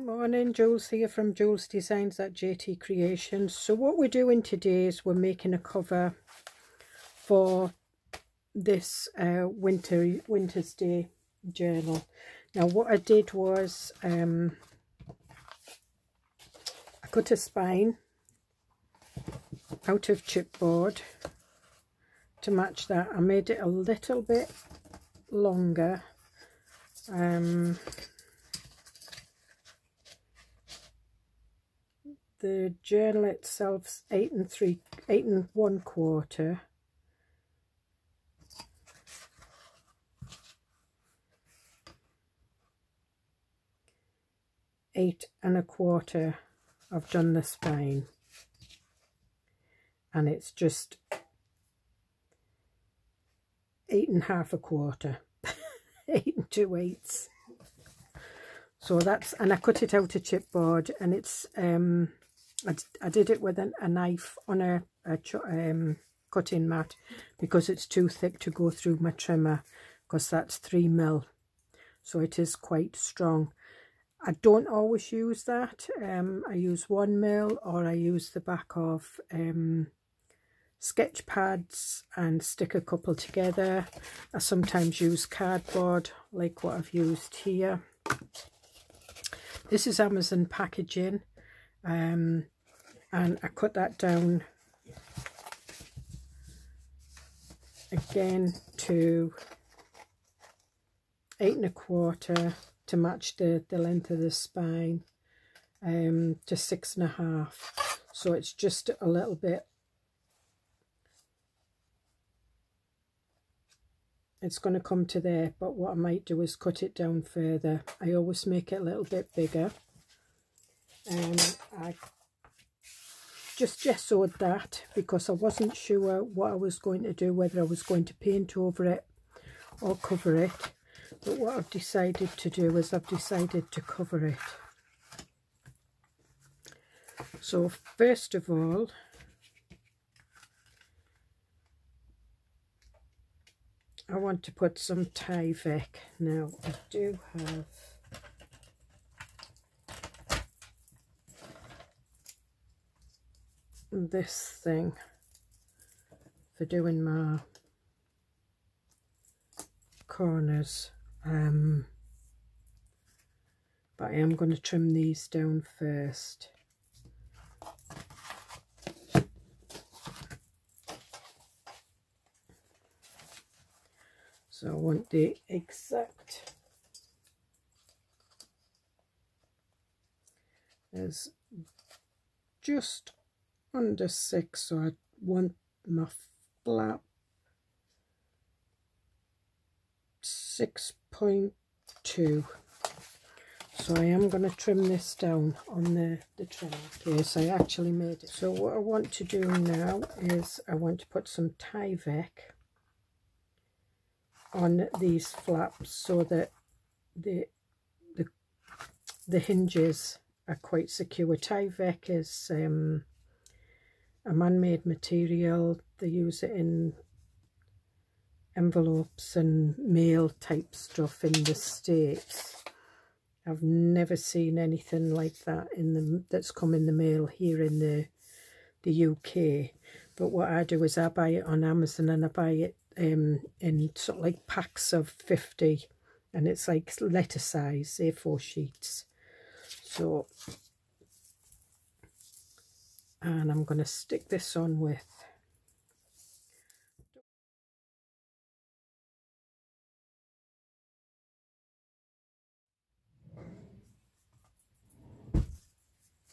Morning, Jules here from Joolsedesigns at JT Creations. So what we're doing today is we're making a cover for this Winter's Day journal. Now what I did was I cut a spine out of chipboard to match that. I made it a little bit longer. The journal itself's 8 1/4. Eight and a quarter. I've done the spine, and it's just 8 1/4. 8 2/8. So that's, and I cut it out of chipboard, and it's I did it with a knife on a cutting mat because it's too thick to go through my trimmer, because that's 3mm, so it is quite strong. I don't always use that. I use 1mm, or I use the back of sketch pads and stick a couple together. I sometimes use cardboard like what I've used here. This is Amazon packaging, and I cut that down again to 8 1/4 to match the length of the spine, to 6 1/2. So it's just a little bit, it's going to come to there, but what I might do is cut it down further. I always make it a little bit bigger. I just gessoed that because I wasn't sure what I was going to do, whether I was going to paint over it or cover it. But what I've decided to do is I've decided to cover it. So first of all, I want to put some Tyvek. Now I do have this thing for doing my corners, but I am going to trim these down first. So I want the exact, there's just under 6, so I want my flap 6.2. So I am going to trim this down on the trim case. I actually made it. So what I want to do now is I want to put some Tyvek on these flaps so that the hinges are quite secure. Tyvek is a man-made material. They use it in envelopes and mail type stuff in the States. I've never seen anything like that that's come in the mail here in the UK. But what I do is I buy it on Amazon, and I buy it in sort of like packs of 50, and it's like letter size A4 sheets. So, and I'm going to stick this on with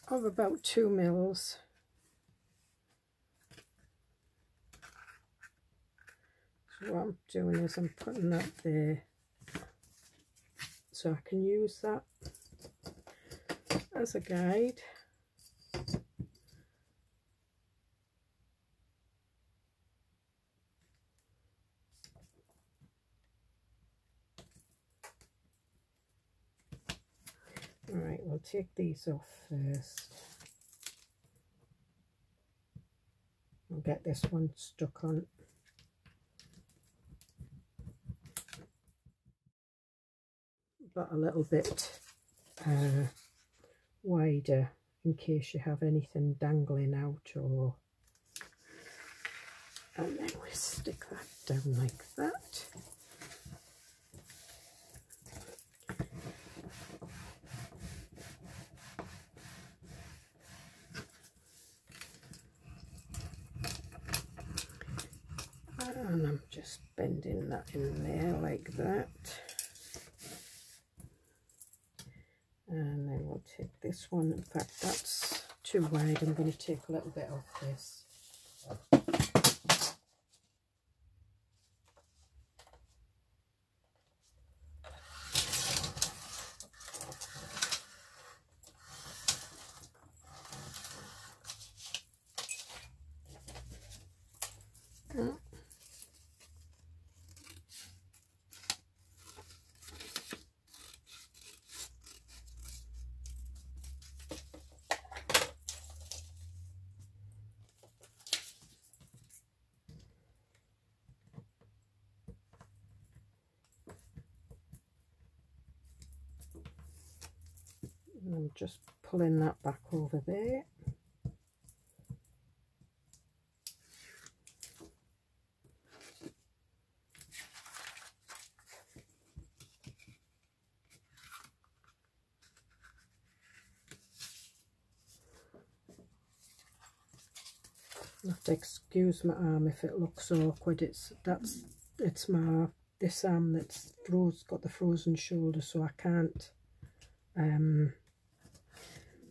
of about 2 mils. So what I'm doing is I'm putting that there, so I can use that as a guide. Alright, we'll take these off first. I'll get this one stuck on. But a little bit wider in case you have anything dangling out, or, and then we stick that down like that. And I'm just bending that in there like that. And then we'll take this one. In fact, that's too wide. I'm going to take a little bit off this. And I'm just pulling that back over there. You have to excuse my arm if it looks awkward. It's my this arm that's got the frozen shoulder, so I can't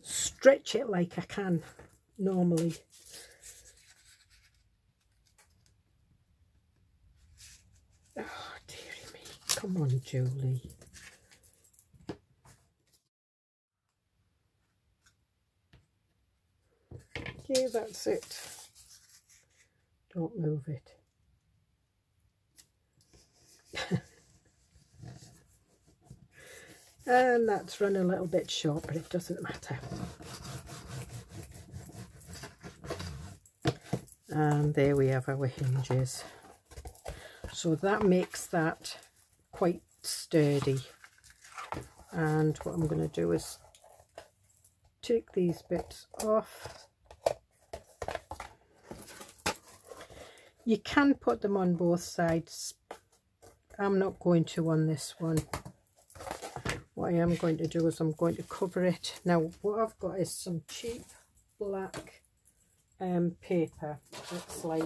stretch it like I can normally. Oh dearie me, come on Julie. Okay, that's it. Don't move it. And that's run a little bit short, but it doesn't matter. And there we have our hinges. So that makes that quite sturdy. And what I'm going to do is take these bits off. You can put them on both sides. I'm not going to on this one. What I am going to do is I'm going to cover it. Now what I've got is some cheap black paper. It's like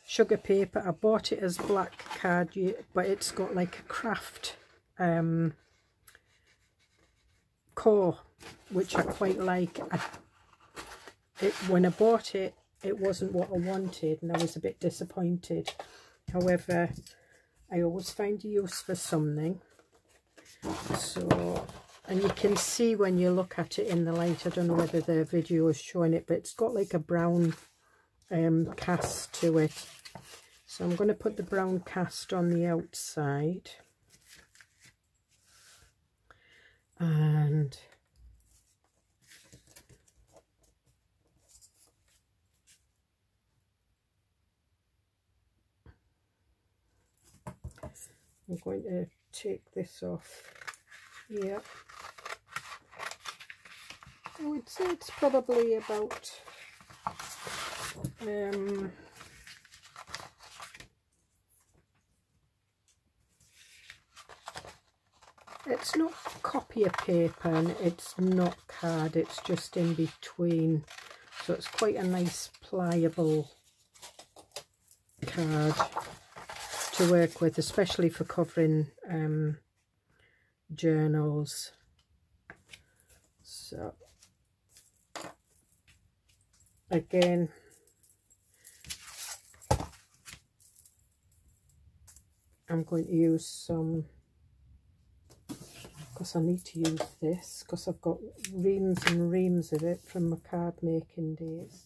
sugar paper. I bought it as black card, but it's got like a craft core, which I quite like. When I bought it, it wasn't what I wanted and I was a bit disappointed. However, I always find a use for something. So, and you can see when you look at it in the light, I don't know whether the video is showing it, but it's got like a brown cast to it. So I'm going to put the brown cast on the outside. And I'm going to take this off here. I would say it's probably about it's not copier paper and it's not card, it's just in between, so it's quite a nice pliable card to work with, especially for covering journals. So again, I'm going to use some, because I need to use this because I've got reams and reams of it from my card making days.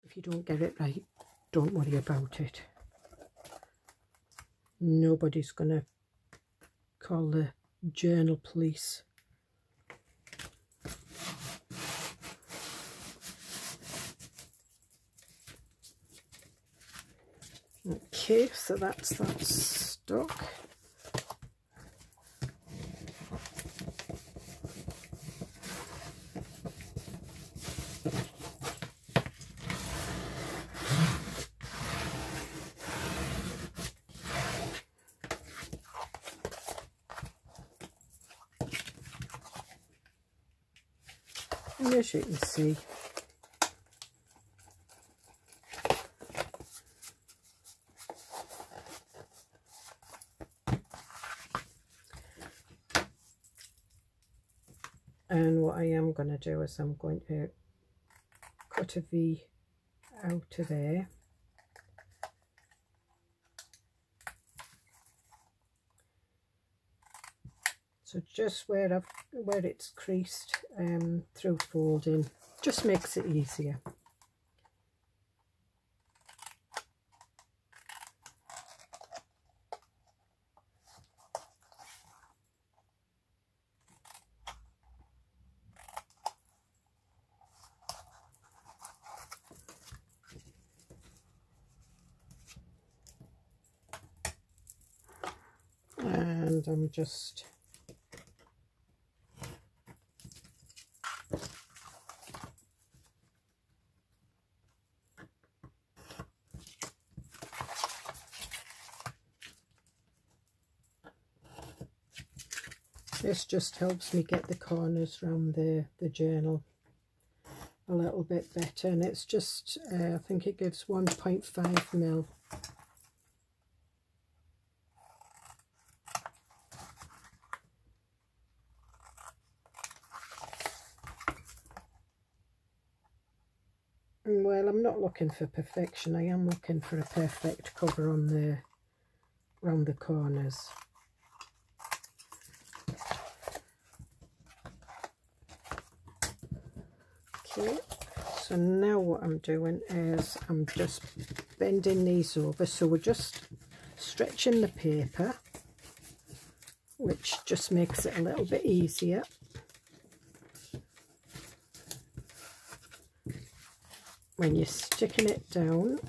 If you don't get it right, don't worry about it. Nobody's gonna call the journal police. Okay, so that's that stuck. And as you can see, and what I am going to do is I'm going to cut a V out of there. So just where it's creased through folding, just makes it easier. And I'm just this just helps me get the corners around the journal a little bit better, and it's just I think it gives 1.5 mil. Well, I'm not looking for perfection, I am looking for a perfect cover on around the corners. Okay, so now what I'm doing is I'm just bending these over, so we're just stretching the paper, which just makes it a little bit easier. When you're sticking it down,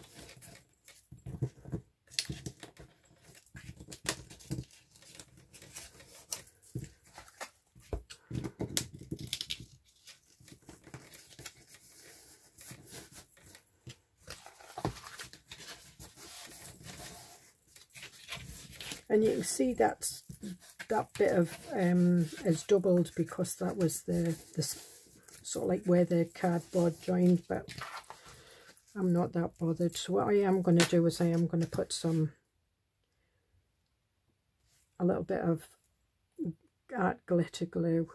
and you can see that bit of is doubled because that was the sort of like where the cardboard joined, but I'm not that bothered. So what I am going to do is I am going to put a little bit of art glitter glue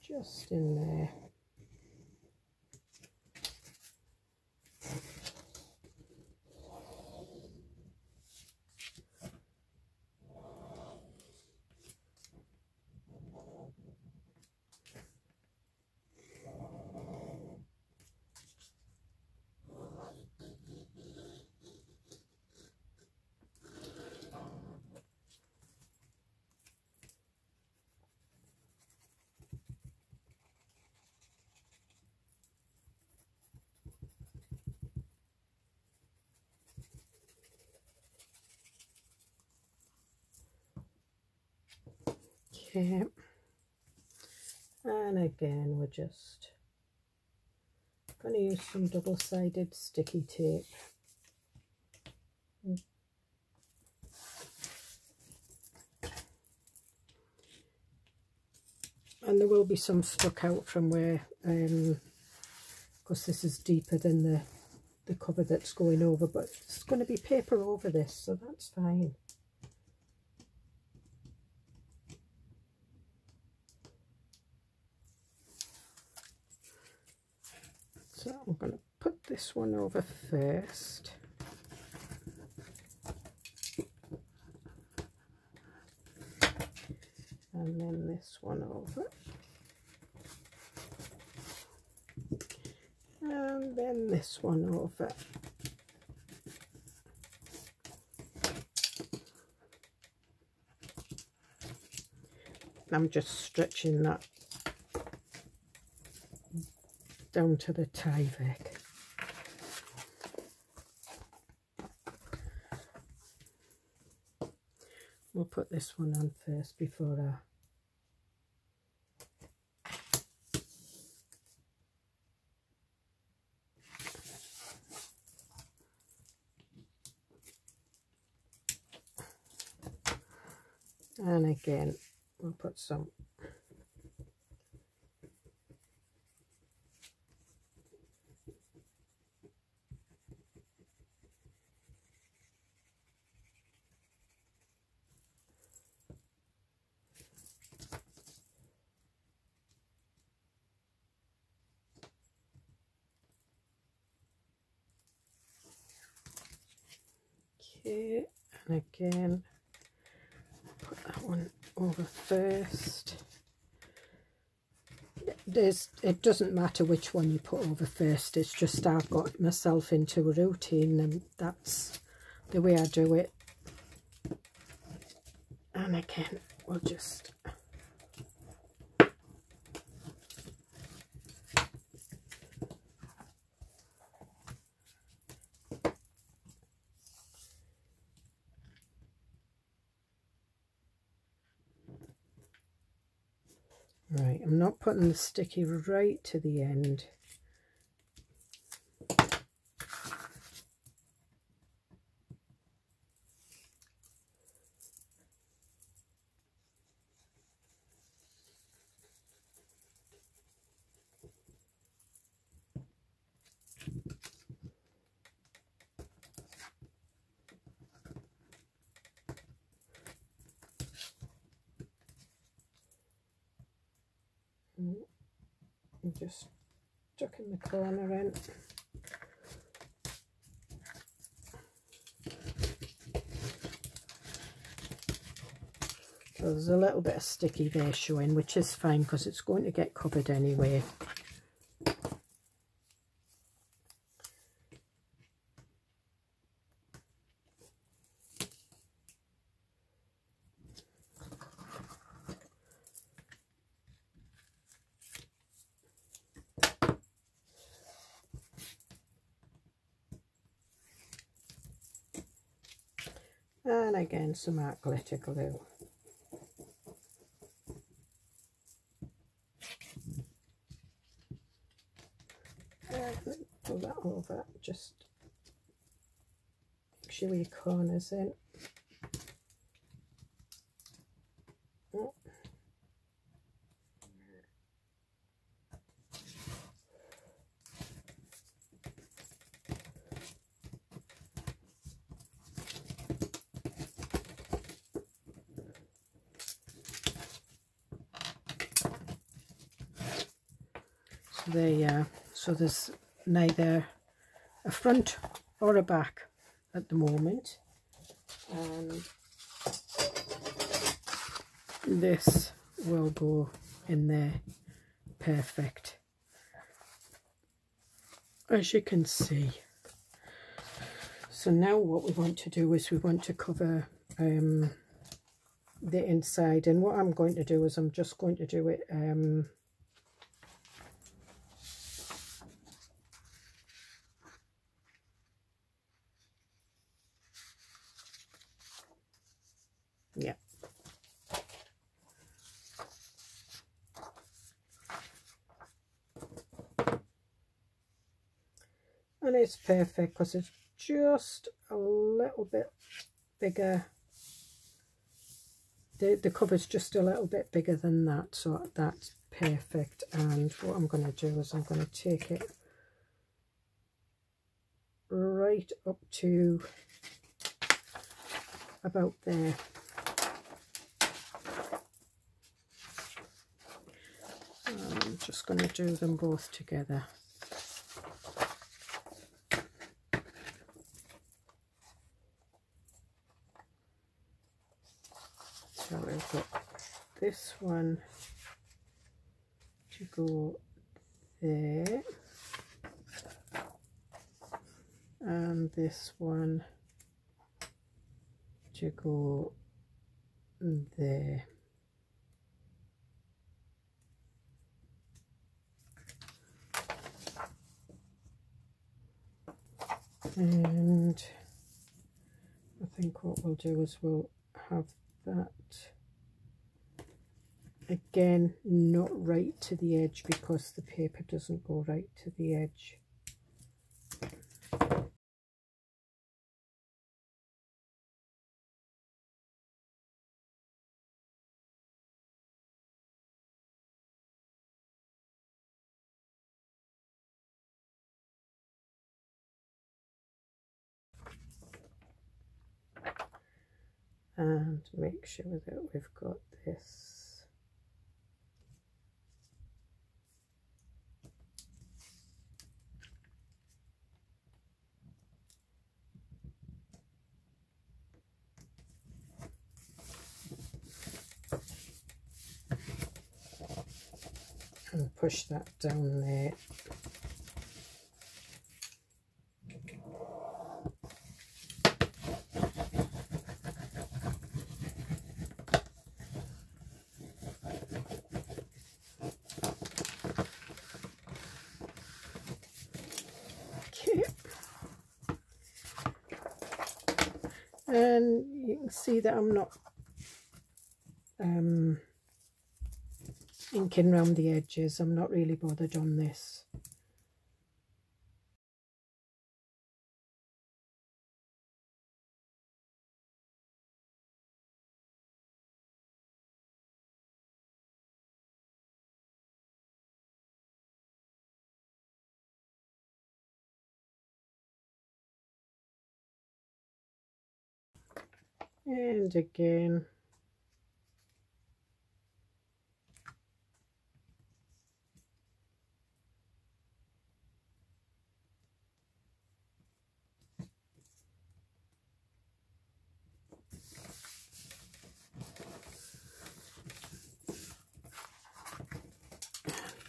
just in there. Okay, and again we're just going to use some double-sided sticky tape. And there will be some stuck out from where, because this is deeper than the cover that's going over, but it's going to be paper over this, so that's fine. So I'm going to put this one over first. and then this one over, and then this one over. I'm just stretching that down to the Tyvek. We'll put this one on first before and again we'll put some okay, and again put that one over first. It doesn't matter which one you put over first, it's just I've got myself into a routine and that's the way I do it. And again we'll just right, I'm not putting the sticky right to the end. I'm just tucking the corner in. So there's a little bit of sticky there showing, which is fine because it's going to get covered anyway. And again some art glitter glue. Pull that over, just make sure your corners in. Oh. So there you are. So there's neither a front or a back at the moment, and this will go in there perfect, as you can see. So now what we want to do is we want to cover the inside, and what I'm going to do is I'm just going to do it yeah. And it's perfect because it's just a little bit bigger. The cover's just a little bit bigger than that, so that's perfect. And what I'm going to do is I'm going to take it right up to about there. I'm just going to do them both together. So we've got this one to go there, and this one to go there. And I think what we'll do is we'll have that again not right to the edge, because the paper doesn't go right to the edge. And make sure that we've got this. And push that down there. And you can see that I'm not inking around the edges. I'm not really bothered on this. And again,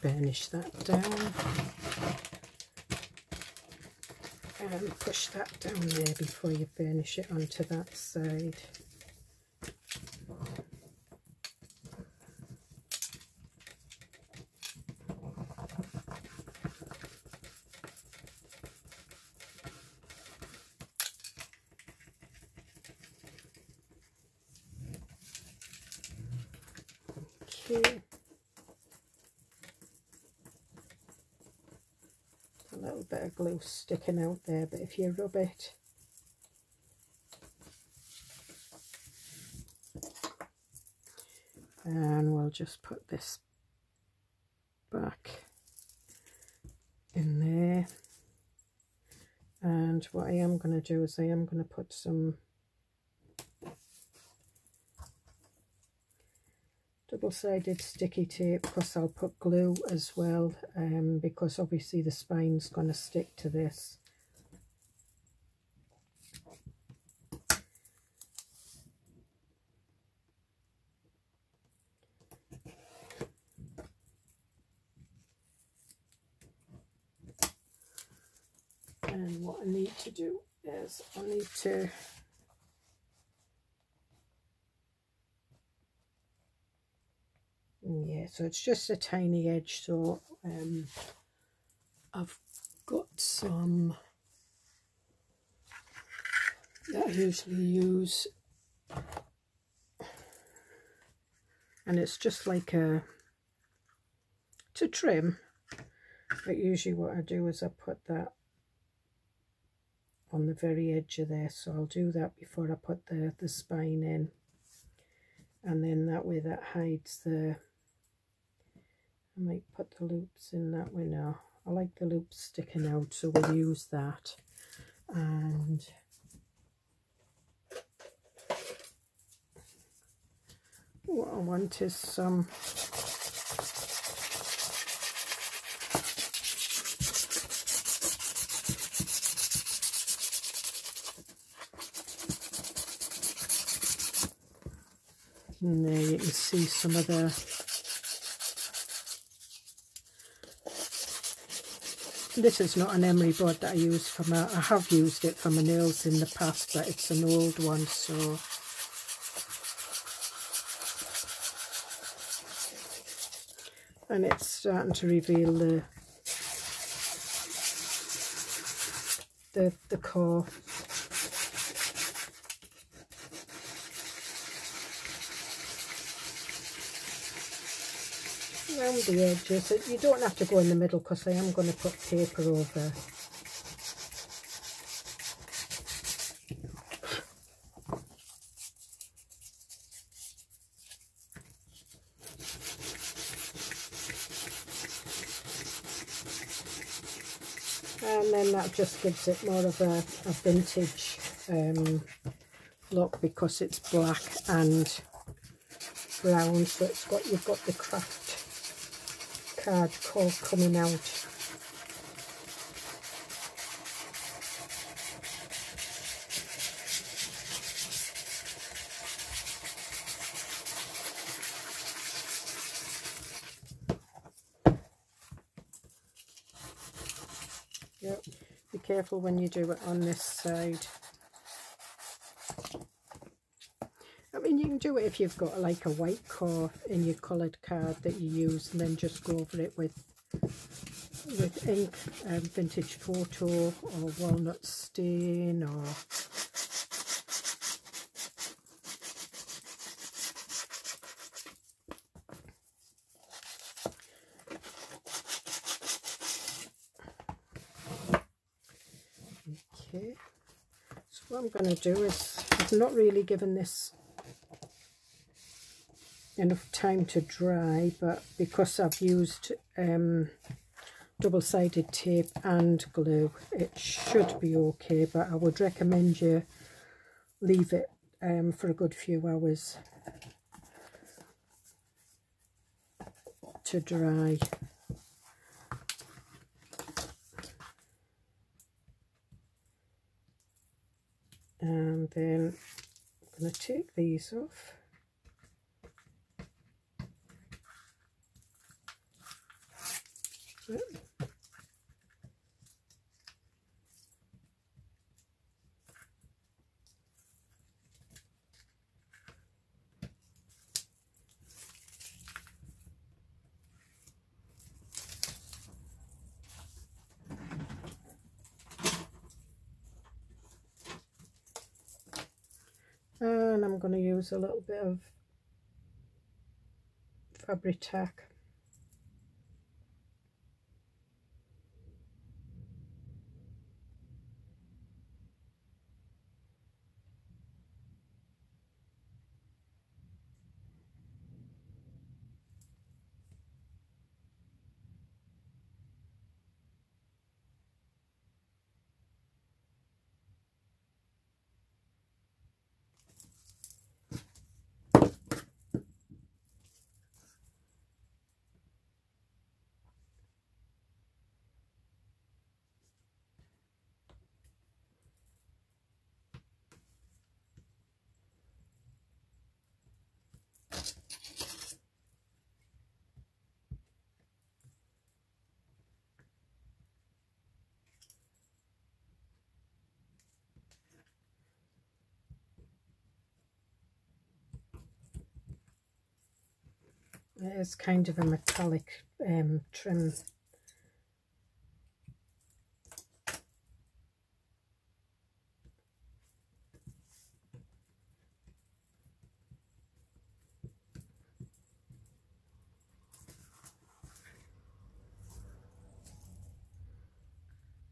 burnish that down and push that down there before you burnish it onto that side. Okay. A little bit of glue sticking out there, but if you rub it, and we'll just put this back in there. And what I am going to do is I am going to put some double-sided sticky tape, because I'll put glue as well, because obviously the spine's going to stick to this. And what I need to do is I need to so it's just a tiny edge, so I've got some that I usually use, and it's just like to trim, but usually what I do is I put that on the very edge of there, so I'll do that before I put the spine in, and then that way that hides the, I might put the loops in that way now. I like the loops sticking out, so we'll use that. And what I want is some And there you can see some of the this is not an emery board that I use for my, I have used it for my nails in the past, but it's an old one, so and it's starting to reveal the core. Around the edges, you don't have to go in the middle because I am going to put paper over. And then that just gives it more of a vintage look because it's black and brown, so it's got, you've got the craft card core coming out. Yep. Be careful when you do it on this side. I mean, you can do it if you've got like a white core in your coloured card that you use, and then just go over it with ink, vintage photo or walnut stain or okay. So what I'm going to do is, I've not really given this enough time to dry, but because I've used double-sided tape and glue, it should be okay, but I would recommend you leave it for a good few hours to dry. And then I'm going to take these off. Yep. And I'm going to use a little bit of fabric tack. It is kind of a metallic trim.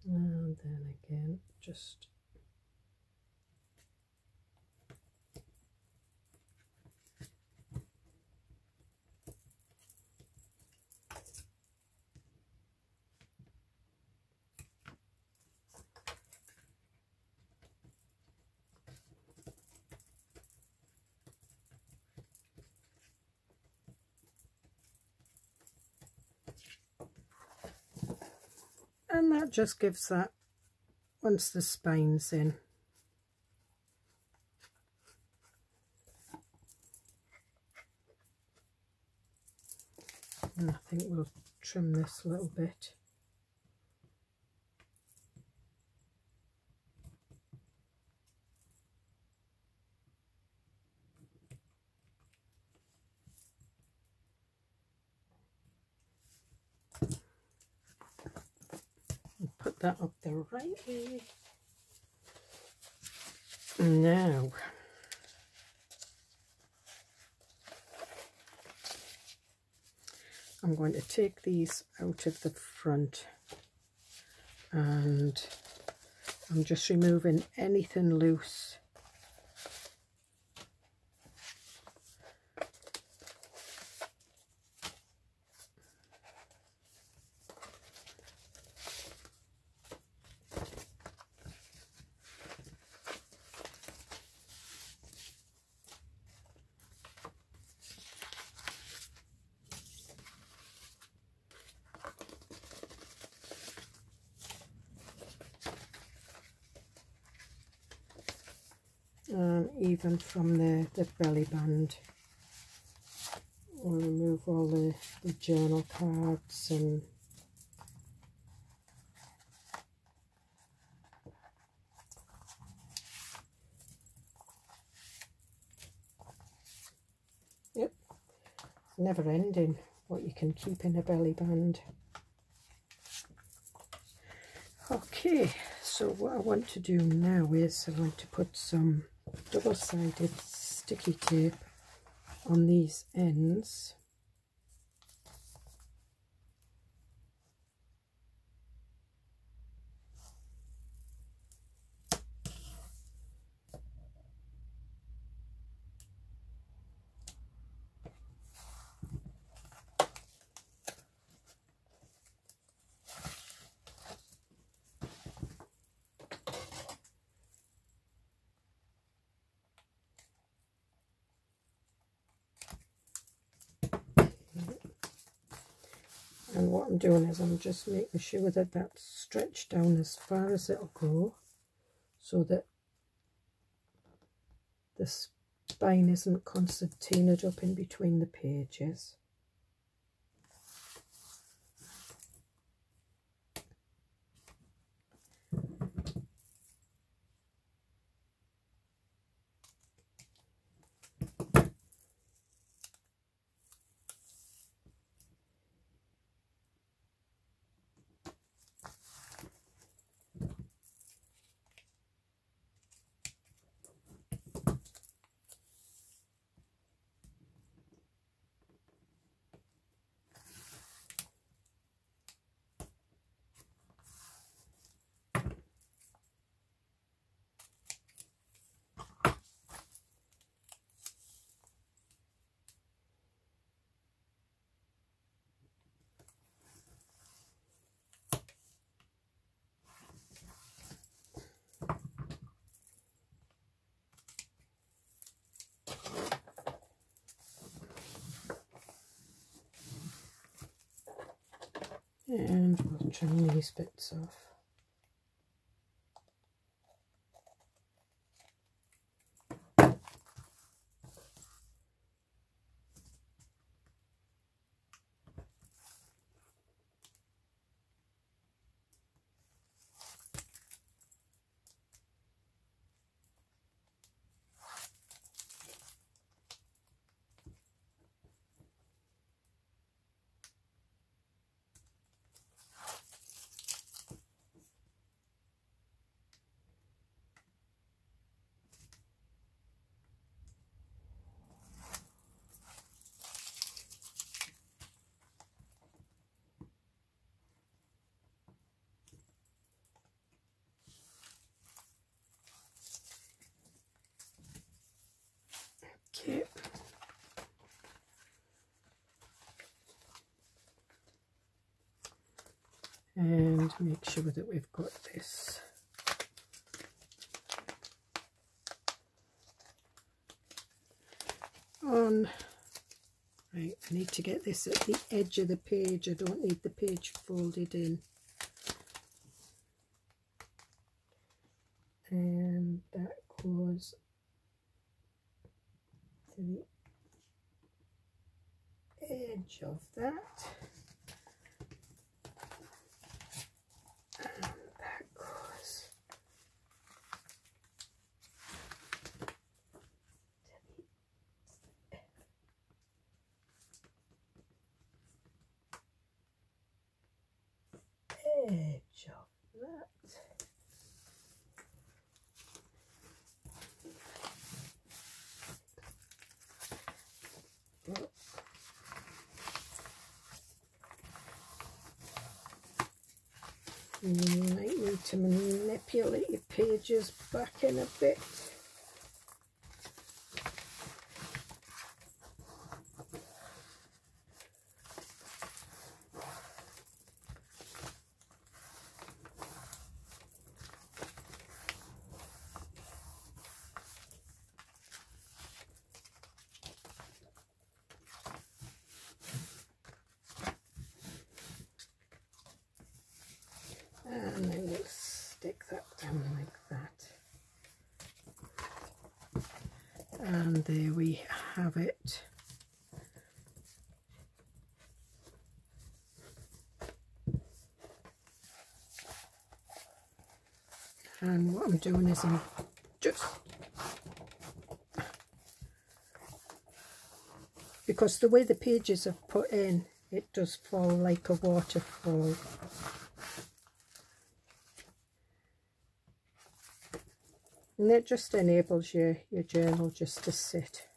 And then again, just and that just gives that once the spine's in. think we'll trim this a little bit. And put that up the right way. Now, I'm going to take these out of the front, and I'm just removing anything loose. Even from the belly band, we'll remove all the journal cards and yep, it's never ending what you can keep in a belly band. Okay, so what I want to do now is I want to put some double-sided sticky tape on these ends. And what I'm doing is I'm just making sure that that's stretched down as far as it'll go, so that the spine isn't concertinaed up in between the pages. And we'll trim these bits off. Okay. And make sure that we've got this on. Right, I need to get this at the edge of the page. I don't need the page folded in. And that goes to the edge of that. You might need to manipulate your pages back in a bit. And then we'll stick that down like that. And there we have it. And what I'm doing is I'm just, because the way the pages are put in, it does fall like a waterfall. And it just enables your journal just to sit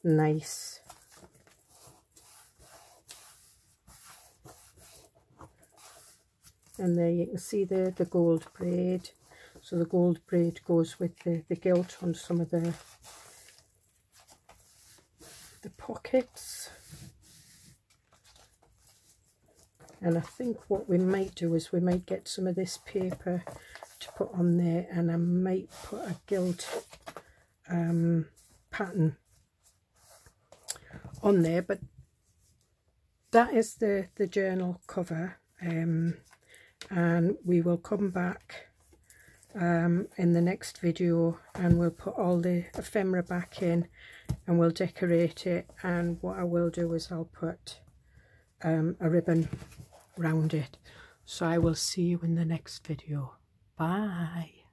nice. And there you can see the gold braid. So the gold braid goes with the gilt on some of the pockets. And I think what we might do is we might get some of this paper to put on there, and I might put a gilt pattern on there. But that is the journal cover, and we will come back in the next video and we'll put all the ephemera back in and we'll decorate it. And what I will do is I'll put a ribbon round it. So I will see you in the next video. Bye.